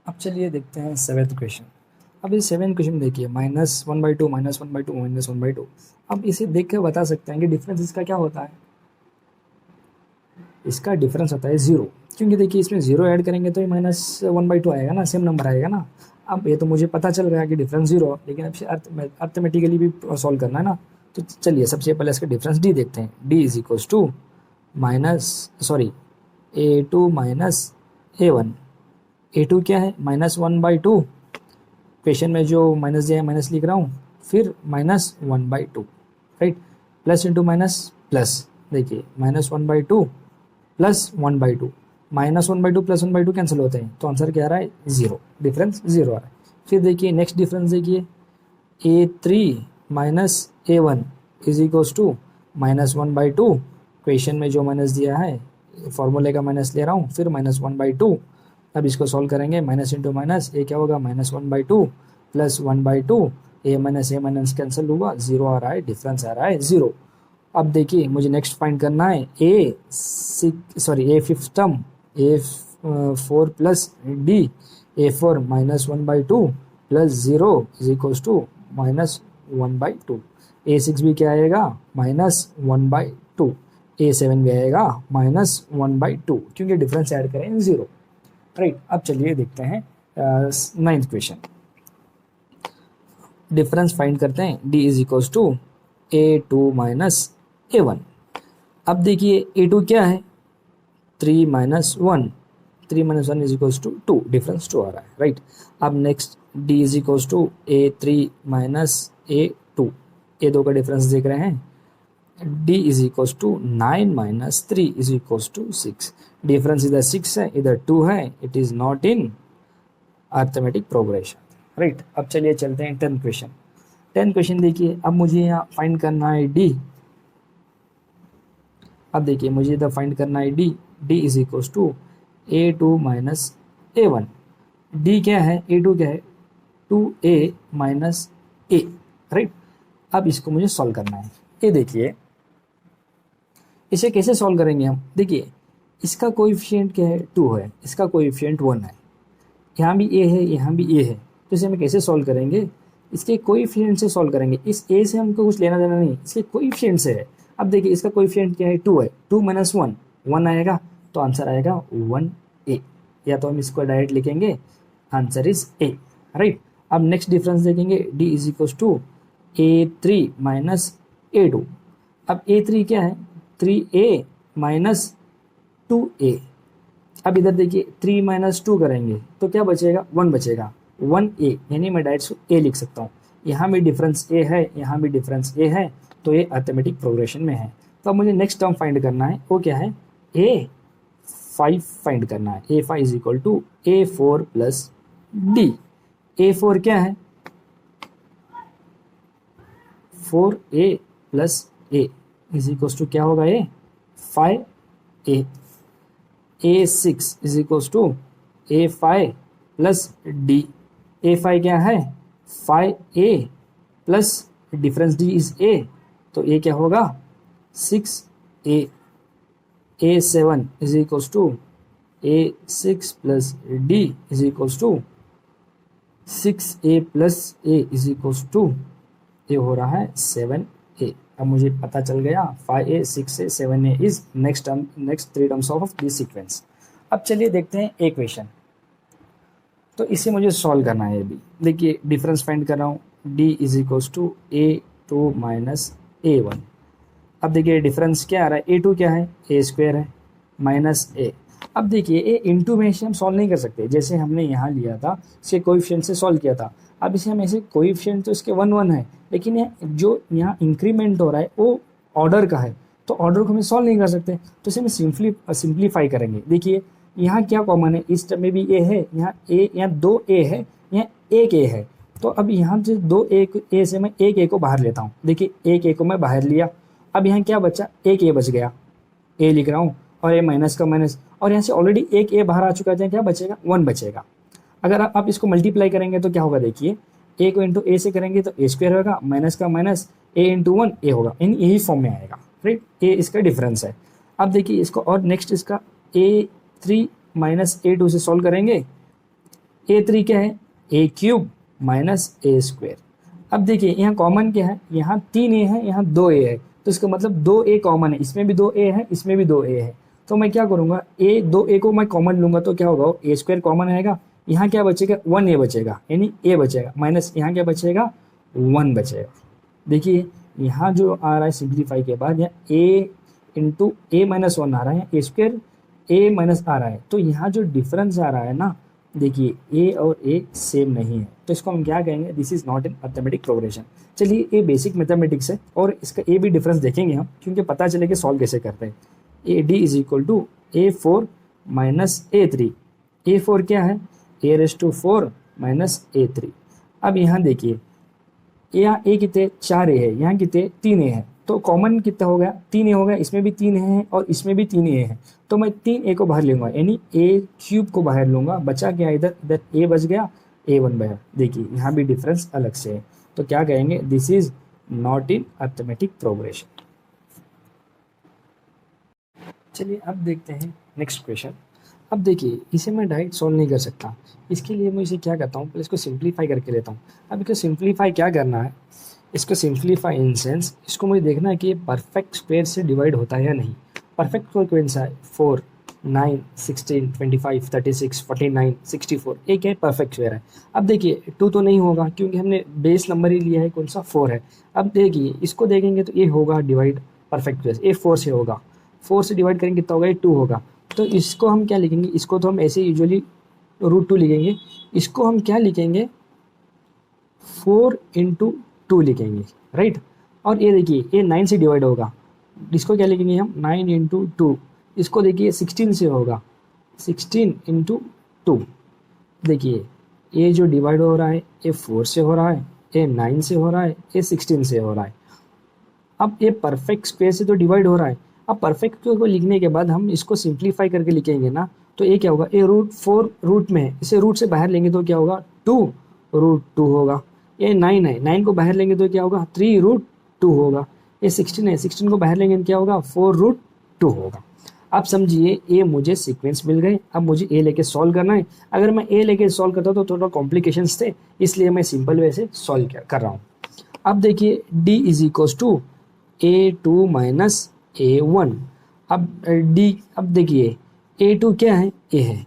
अब चलिए देखते हैं सेवेंथ क्वेश्चन। अब ये सेवेंथ क्वेश्चन देखिए, -1/2 -1/2 -1/2। अब इसे देख के बता सकते हैं कि डिफरेंस इसका क्या होता है। इसका डिफरेंस होता है 0, क्योंकि देखिए इसमें 0 ऐड करेंगे तो ये -1/2 आएगा ना, सेम नंबर आएगा ना। अब ये तो मुझे पता चल गया कि डिफरेंस 0, लेकिन अब अर्थमेटिकली भी सॉल्व करना है ना। तो चलिए सबसे पहले इसका डिफरेंस डी देखते हैं। D is equals to A2 minus A1। A2 क्या है? -1/2। क्वेश्चन में जो माइनस दिया है माइनस लिख रहा हूँ, फिर -1/2, right. Plus into minus plus, देखिए -1/2 प्लस 1/2, -1/2 प्लस 1/2 कैंसिल होते हैं, तो आंसर क्या आ रहा है? 0। डिफरेंस 0 आ रहा है। फिर देखिए नेक्स्ट डिफरेंस देखिए, A3 minus A1 is equals to -1/2। Question में जो माइनस दिया है, फॉर्मूले का माइनस ले रहा हूँ, फिर -1/2। अब इसको सॉल्व करेंगे, माइनस इंटू माइनस, ये क्या होगा? -1/2 प्लस 1/2, ए माइनस कैंसिल हुआ, 0 आ रहा है, डिफरेंस आ रहा है 0। अब देखिए मुझे नेक्स्ट फाइंड करना है a fifth term, A4 plus D. A4 -1/2 plus 0 is equals to -1/2। A6 भी क्या आएगा? -1/2। A7 भी आएगा -1/2, क्योंकि डिफरेंस ऐड करें 0, राइट। अब चलिए देखते हैं नाइन्थ क्वेश्चन। डिफरेंस फाइंड करते हैं। D is equals to A2 minus A1। अब देखिए A2 क्या है? 3 minus 1, 3 minus 1 is equals to 2, difference 2 आ रहा है, राइट। अब next D is equals to A3 minus A2, ये दो का डिफरेंस देख रहे हैं। D इज इक्वल्स टू 9 minus 3 is equals to 6। Difference इधर 6 है, इधर 2 है, it is not in arithmetic progression, right. अब चलिए चलते हैं 10th क्वेश्चन। 10th क्वेश्चन देखिए, अब मुझे यहाँ फाइंड करना है D। अब देखिए मुझे इधर फाइंड करना है D। D is equals to A2 minus A1। D क्या है? A2 क्या है? 2A minus A, right. अब इसको मुझे सॉल्व करना है। ये देखिए इसे कैसे सॉल्व करेंगे हम? देखिए इसका कोएफिशिएंट क्या है? 2 है, इसका कोएफिशिएंट 1 है, यहाँ भी a है, यहाँ भी a है। तो इसे हमें कैसे सॉल्व करेंगे? इसके कोएफिशिएंट से सॉल्व करेंगे। इस a से हमको कुछ लेना देना नहीं, इसके कोएफिशिएंट से है। अब देखिए इसका कोएफिशिएंट क्या है? 2 है, 2 माइनस 1, 1 आएगा, तो आंसर आएगा 1a। या तो हम इसको डायरेक्ट लिखेंगे, आंसर इज a, राइट। अब नेक्स्ट डिफरेंस देखेंगे, d is equal to A3 minus A2। अब A3 क्या है? 3A minus 2A। अब इधर देखिए 3 माइनस 2 करेंगे तो क्या बचेगा? 1 बचेगा, 1A, यानी मैं डायरेक्ट A लिख सकता हूँ। यहाँ भी डिफरेंस A है, यहाँ भी डिफरेंस A है, तो ये अर्थमेटिक प्रोग्रेशन में है। तो अब मुझे नेक्स्ट टर्म फाइंड करना है, वो क्या है? A5 फाइंड करना है। A5 is equal to A4 plus D। A4 क्या है? 4A plus A is equal to क्या होगा? ये 5A। A6 is equals to A5 plus D। A5 क्या है? 5A plus difference D is A, तो A क्या होगा? 6A। A7 is equals to A6 plus D is equals to 6A plus A is equals to, ये हो रहा है 7A। अब मुझे पता चल गया 5A, 6A, 7A is next 3 terms of this sequence. अब चलिए देखते हैं एक क्वेश्चन। तो इसे मुझे सॉल्व करना है। भी देखिए डिफरेंस फाइंड कर रहा हूँ, D is equals to A2 minus A1। अब देखिए डिफरेंस क्या आ रहा है? A2 क्या है? A स्क्वायर है माइनस A। अब देखिए ए इंटू में से हम सॉल्व नहीं कर सकते, जैसे हमने यहाँ लिया था, इसके कोएफिशिएंट से सॉल्व किया था। अब इसे हम ऐसे, कोएफिशिएंट तो इसके 1 1 है, लेकिन ये जो यहाँ इंक्रीमेंट हो रहा है वो ऑर्डर का है, तो ऑर्डर को हम सॉल्व नहीं कर सकते। तो इसे हम सिंप्लीफाई करेंगे। देखिए यहाँ क्या कॉमन है? इस टर्म में भी ए है, यहाँ 2 A है, यहाँ 1 A है। तो अब यहाँ से 2 A से मैं 1 A को बाहर लेता हूँ। देखिए 1 A को मैं बाहर लिया, अब यहाँ क्या बचा? 1 A बच गया, A लिख रहा हूँ, और ये माइनस का माइनस, और यहाँ से ऑलरेडी 1 A बाहर आ चुका है, क्या बचेगा? 1 बचेगा। अगर आप इसको मल्टीप्लाई करेंगे तो क्या होगा? देखिए A को इंटू A से करेंगे तो A स्क्वायर होगा, माइनस का माइनस A इंटू 1 A होगा, इन यही फॉर्म में आएगा, राइट। A इसका डिफरेंस है। अब देखिए इसको, और नेक्स्ट इसका A3 माइनस A2 से सॉल्व करेंगे। A3 क्या है, ए क्यूब माइनस ए स्क्वायर। अब देखिए यहाँ कॉमन क्या है, यहाँ 3a है, यहाँ 2a है, तो इसका मतलब 2a कॉमन है, इसमें भी 2a है, इसमें भी 2a है। तो मैं क्या करूँगा, 2a को मैं कॉमन लूँगा तो क्या होगा, ए स्क्वायर कॉमन आएगा, यहाँ क्या बचेगा 1a बचेगा, यानी a बचेगा, माइनस यहाँ क्या बचेगा 1 बचेगा। देखिए यहाँ जो आ रहा है सिंप्लीफाई के बाद, यहाँ a इंटू ए माइनस 1 आ रहा है, ए स्क्वायर a माइनस आ रहा है, तो यहाँ जो डिफरेंस आ रहा है ना, देखिए a और a सेम नहीं है, तो इसको हम क्या कहेंगे, this is not in mathematic progression. चलिए ये बेसिक मैथमेटिक्स है और इसका ए भी डिफरेंस देखेंगे हम, क्योंकि पता चले कि सॉल्व कैसे करते हैं। A D is equal to A4 minus A3। A4 क्या है, a⁴ माइनस A3। अब यहाँ देखिए यहाँ a कितने 4a है, यहाँ कितने 3a है, तो कॉमन कितना हो गया 3a हो गया, इसमें भी 3a है और इसमें भी 3a है, तो मैं 3a को बाहर लूँगा, यानी a क्यूब को बाहर लूँगा, बचा क्या इधर, इधर a बच गया, a1 बाहर। देखिए यहाँ भी डिफरेंस अलग से है, तो क्या कहेंगे, this is not in arithmetic progression. चलिए अब देखते हैं नेक्स्ट क्वेश्चन। अब देखिए इसे मैं डायरेक्ट सॉल्व नहीं कर सकता, इसके लिए मैं इसे क्या करता हूँ, पहले इसको सिंप्लीफाई करके लेता हूँ। अब इसको सिंप्लीफाई क्या करना है, इसको सिंप्लीफाई इन सेंस, इसको मुझे देखना है कि ये परफेक्ट स्क्वायर से डिवाइड होता है या नहीं। परफेक्ट स्क्वायर कौन सा है, 4, 9, 16, 25, 36, 49, 64, ये क्या है, परफेक्ट स्क्वायर है। अब देखिए 2 तो नहीं होगा, क्योंकि हमने बेस नंबर ही लिया है, कौन सा 4 है। अब देखिए इसको देखेंगे तो ये होगा डिवाइड परफेक्ट स्क्वायर, ये 4 से होगा, 4 से डिवाइड करेंगे कितना होगा, ये 2 होगा। तो इसको हम क्या लिखेंगे, इसको तो हम ऐसे यूजुअली √2 लिखेंगे, इसको हम क्या लिखेंगे 4 इंटू 2 लिखेंगे, राइट। और ये देखिए ये 9 से डिवाइड होगा, इसको क्या लिखेंगे हम 9 इंटू 2। इसको देखिए 16 से होगा, 16 इंटू 2। देखिए ये जो डिवाइड हो रहा है ये 4 से हो रहा है, ये 9 से हो रहा है, ये 16 से हो रहा है। अब ये परफेक्ट स्क्वायर से तो डिवाइड हो रहा है। अब परफेक्ट स्क्वायर को लिखने के बाद हम इसको सिंप्लीफाई करके लिखेंगे ना, तो ये क्या होगा, ये √4 रूट में है, इसे रूट से बाहर लेंगे तो क्या होगा 2√2 होगा। ये 9 है, 9 को बाहर लेंगे तो क्या होगा 3√2 होगा। ये 16 है, 16 को बाहर लेंगे तो क्या होगा 4√2 होगा। आप समझिए ये मुझे सीक्वेंस मिल गए, अब मुझे ए लेके सॉल्व करना है। अगर मैं ए लेके सॉल्व करता तो थोड़ा कॉम्प्लिकेशंस थे, इसलिए मैं सिंपल वे से सॉल्व कर रहा हूँ। अब देखिए d is equal to A2 minus A1। अब d, अब देखिए A2 क्या है, a है,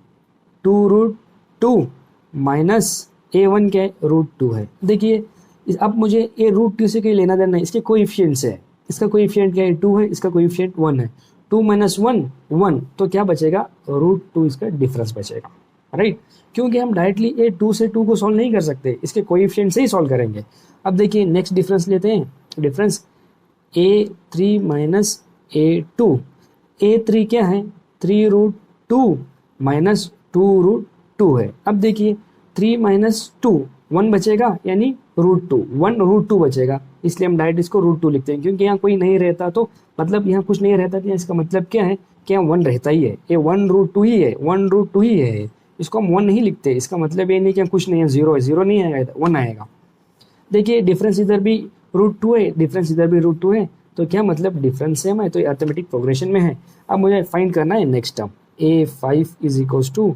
2√2 माइनस A1 क्या है, √2 है। देखिए अब मुझे ये √2 से कहीं लेना देना है, इसके कोएफिशिएंट्स है, इसका कोएफिशिएंट क्या है 2 है, इसका कोएफिशिएंट 1 है, 2 माइनस 1 1, तो क्या बचेगा √2, इसका डिफरेंस बचेगा, राइट। क्योंकि हम डायरेक्टली ए 2 से 2 को सॉल्व नहीं कर सकते, इसके कोएफिशिएंट से ही सॉल्व करेंगे। अब देखिए नेक्स्ट डिफरेंस लेते हैं, difference A3 minus A2। A3 क्या है 3√2 माइनस 2√2 है। अब देखिए 3 माइनस 2 1 बचेगा, यानी √2, 1√2 बचेगा, इसलिए हम डायरेक्ट इसको √2 लिखते हैं, क्योंकि यहाँ कोई नहीं रहता, तो मतलब यहाँ कुछ नहीं रहता, तो इसका मतलब क्या है कि यहाँ 1 रहता ही है, ये 1√2 ही है, 1√2 ही है, इसको हम 1 नहीं लिखते, इसका मतलब ये नहीं कि कुछ नहीं है, 0 है, 0 नहीं आएगा, 1 आएगा। देखिए डिफरेंस इधर भी √2 है, डिफरेंस इधर भी √2 है, तो क्या मतलब डिफरेंस सेम है, तो ये अरिथमेटिक प्रोग्रेशन में है। अब मुझे फाइंड करना है next term, A5 is equals to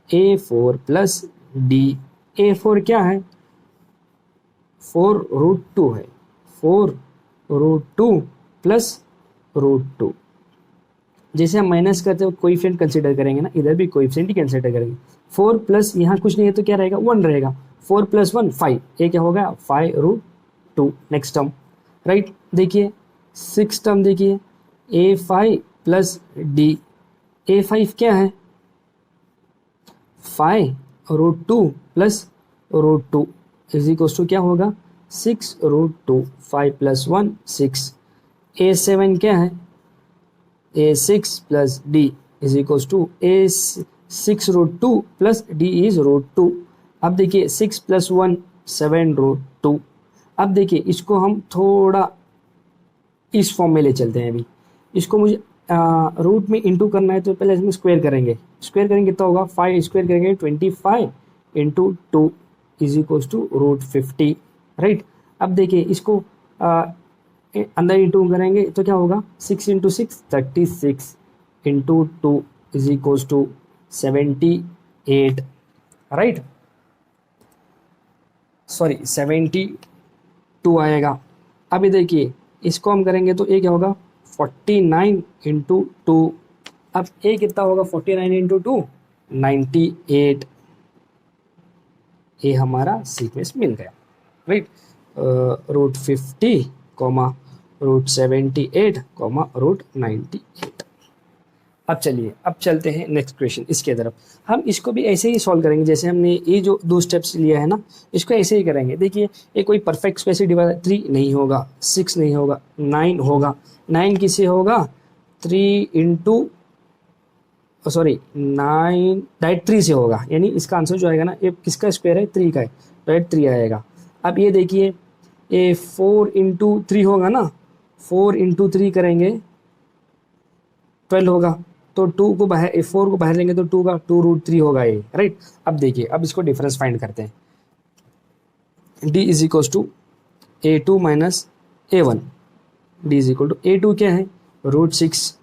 A4 plus D। A4 क्या है 4√2 है, 4√2 प्लस √2। जैसे हम माइनस करते हो कोएफिशिएंट कंसीडर करेंगे ना, इधर भी कोएफिशिएंट ही कंसीडर करेंगे। 4 प्लस यहाँ कुछ नहीं है तो क्या रहेगा 1 रहेगा, 4 प्लस 1 5, ये क्या होगा 5√2 नेक्स्ट टर्म, राइट। देखिए 6 टर्म देखिए A5 प्लस D। A5 क्या है 5√2 प्लस √2 इज इक्वल्स टू क्या होगा 6√2, 5 प्लस 1 6। A7 क्या है A6 plus D is equals to A6√2 plus D is √2। अब देखिए 6 प्लस 1 7√2। अब देखिए इसको हम थोड़ा इस फॉर्म में ले चलते हैं। अभी इसको मुझे रूट में इंटू करना है, तो पहले इसमें स्क्वायर करेंगे, स्क्वायर करेंगे कितना होगा 5 स्क्वायर करेंगे 25 into 2 is equals to √50, right. अब देखिए इसको अंदर इंटू करेंगे तो क्या होगा 6 into 6 36 into 2 is equals to 78, right. Sorry 72 आएगा। अभी देखिए इसको हम करेंगे तो ये क्या होगा 49 इंटू 2। अब ए कितना होगा 49 इंटू 2 98। ये हमारा सीक्वेंस मिल गया, राइट। √50 comma √78 comma √98। अब चलिए अब चलते हैं नेक्स्ट क्वेश्चन इसके तरफ। हम इसको भी ऐसे ही सॉल्व करेंगे जैसे हमने ये जो 2 स्टेप्स लिया है ना, इसको ऐसे ही करेंगे। देखिए ये कोई परफेक्ट स्पेस डिवाइड 3 नहीं होगा, 6 नहीं होगा, 9 होगा। 9 किससे होगा 3 इंटू सॉरी 9 डायरेक्ट 3 से होगा, यानी इसका आंसर जो आएगा ना ये किसका स्क्वायर है 3 का है, डायरेक्ट 3 आएगा। अब ये देखिए ये 4 इंटू 3 होगा ना, 4 इंटू 3 करेंगे 12 होगा, तो 2 को बाहर 4 को बाहर लेंगे तो 2 का 2√3 होगा ये, राइट। अब देखिए अब इसको डिफरेंस फाइंड करते हैं। d is equal to A2 minus A1। d is equal to A2 क्या है √6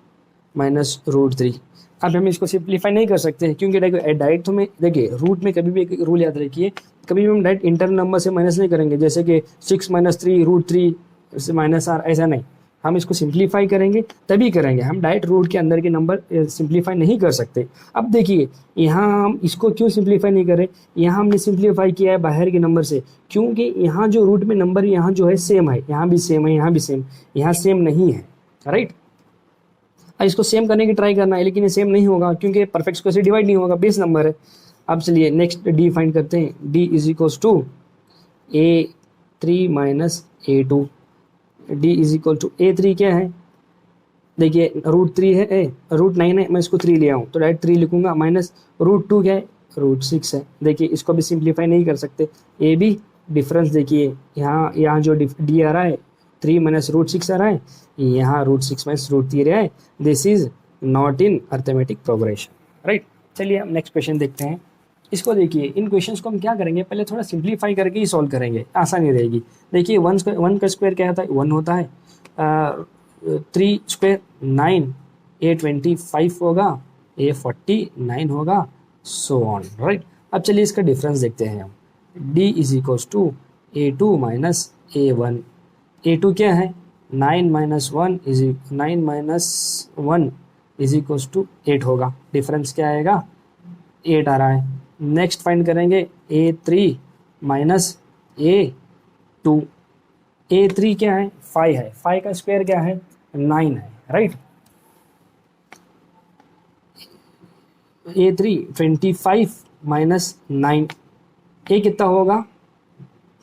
माइनस √3। अब हम इसको सिंप्लीफाई नहीं कर सकते क्योंकि डायरेक्ट तो में देखिए रूट में कभी भी एक रूल याद रखिए, कभी भी हम डायरेक्ट इंटरनल नंबर से माइनस नहीं करेंगे, जैसे कि 6 माइनस 3 √3 से माइनस r, ऐसा नहीं। हम इसको सिंप्लीफाई करेंगे तभी करेंगे, हम डायरेक्ट रूट के अंदर के नंबर सिंप्लीफाई नहीं कर सकते। अब देखिए यहाँ हम इसको क्यों सिंप्लीफाई नहीं करें, यहाँ हमने सिंप्लीफाई किया है बाहर के नंबर से, क्योंकि यहाँ जो रूट में नंबर यहाँ जो है सेम है, यहाँ भी सेम है, यहाँ भी सेम, यहाँ सेम नहीं है, राइट। इसको सेम करने की ट्राई करना है लेकिन ये सेम नहीं होगा क्योंकि परफेक्ट स्क्वायर से डिवाइड नहीं होगा, बेस नंबर है। अब चलिए नेक्स्ट डी फाइंड करते हैं। D is equal to A3 minus A2। D is equal to A3 क्या है, देखिए √3 है, √9 है, मैं इसको 3 ले आऊँ तो डायरेक्ट 3 लिखूंगा, माइनस √2 क्या है √6 है। देखिए इसको भी सिंप्लीफाई नहीं कर सकते, ये भी डिफरेंस देखिए यहाँ जो डी आ रहा है 3 माइनस √6 आ रहा है, यहाँ √6 माइनस √3 है। This is not in arithmetic progression, right. चलिए हम नेक्स्ट क्वेश्चन देखते हैं। इसको देखिए इन क्वेश्चंस को हम क्या करेंगे, पहले थोड़ा सिंप्लीफाई करके ही सॉल्व करेंगे, आसानी रहेगी। देखिए 1 का स्क्वायर क्या होता है 1 होता है, 3 स्क्वायर 9, A25 होगा, A49 होगा, सो ऑन, राइट। अब चलिए इसका डिफरेंस देखते हैं हम। D is equal to A2 minus A1। A2 क्या है 9 माइनस 1 इज इक्वल टू 8 होगा, डिफरेंस क्या आएगा 8 आ रहा है। नेक्स्ट फाइंड करेंगे A3 माइनस A2। A3 क्या है 5 है, 5 का स्क्वायर क्या है 9 है, राइट। A3 25 माइनस 9, A कितना होगा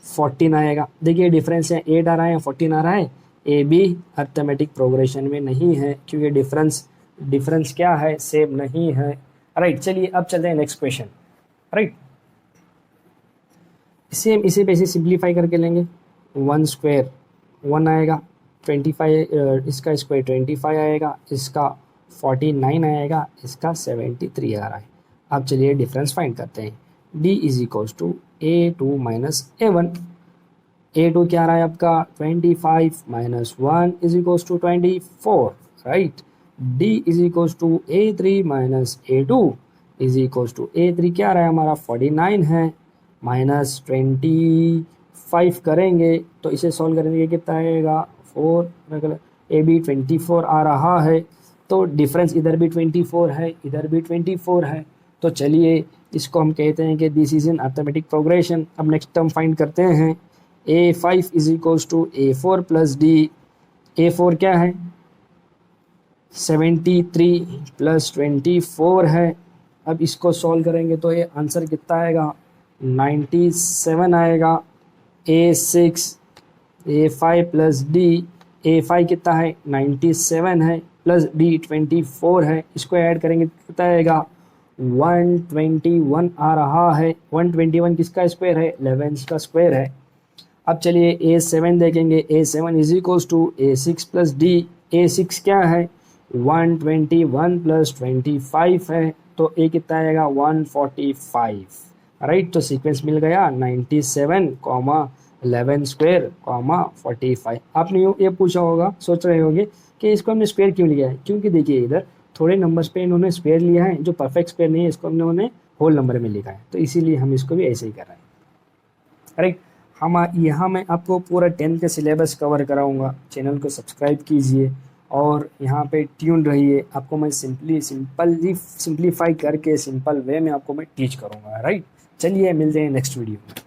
14 आएगा। देखिए डिफरेंस है 8 आ रहा है 14 आ रहा है, ए बी अर्थमेटिक प्रोग्रेशन में नहीं है क्योंकि डिफरेंस क्या है सेम नहीं है, राइट। चलिए अब चलते हैं नेक्स्ट क्वेश्चन, राइट। इसे वैसे सिंप्लीफाई करके लेंगे। 1 स्क्वायर 1 आएगा, 25 इसका स्क्वायर 25 आएगा, इसका 49 आएगा, इसका 73 आ रहा है। अब चलिए डिफरेंस फाइंड करते हैं। d is equal to A2 minus A1। A2 क्या आ रहा है आपका 25 minus 1 is equal to 24, right. d is equal to A3 minus A2 is equal to A3 क्या आ रहा है हमारा 49 है, माइनस 25 करेंगे तो इसे सॉल्व करेंगे कितना आएगा 4, ए बी 24 आ रहा है, तो डिफरेंस इधर भी 24 है, इधर भी 24 है। तो चलिए इसको हम कहते हैं कि this is in arithmetic progression. अब नेक्स्ट टर्म फाइंड करते हैं। A5 is equals to A4 plus D. A4 क्या है 73 प्लस 24 है। अब इसको सॉल्व करेंगे तो ये आंसर कितना आएगा 97 आएगा। A6 A5 plus D, A5 कितना है 97 है, प्लस डी 24 है, इसको ऐड करेंगे कितना आएगा 121 आ रहा है। 121 किसका स्क्वायर है 11 का स्क्वायर है। अब चलिए A7 देखेंगे। A7 is equals to A6 plus D. A6 क्या है 121 प्लस 25 है, तो A कितना आएगा 145, राइट। तो सीक्वेंस मिल गया 97 11 स्क्वायर 45। आपने ये पूछा होगा, सोच रहे होंगे कि इसको हमने स्क्वायर क्यों लिया है, क्योंकि देखिए इधर थोड़े नंबर्स पे इन्होंने स्क्वायर लिया है, जो परफेक्ट स्क्वायर नहीं है इसको इन्होंने होल नंबर में लिखा है, तो इसीलिए हम इसको भी ऐसे ही कर रहे हैं, राइट। हम यहाँ मैं आपको पूरा 10th का सिलेबस कवर कराऊंगा। चैनल को सब्सक्राइब कीजिए और यहाँ पे ट्यून रहिए। आपको मैं सिंपलीफाई करके सिंपल वे में आपको मैं टीच करूँगा। राइट, चलिए मिलते हैं नेक्स्ट वीडियो में।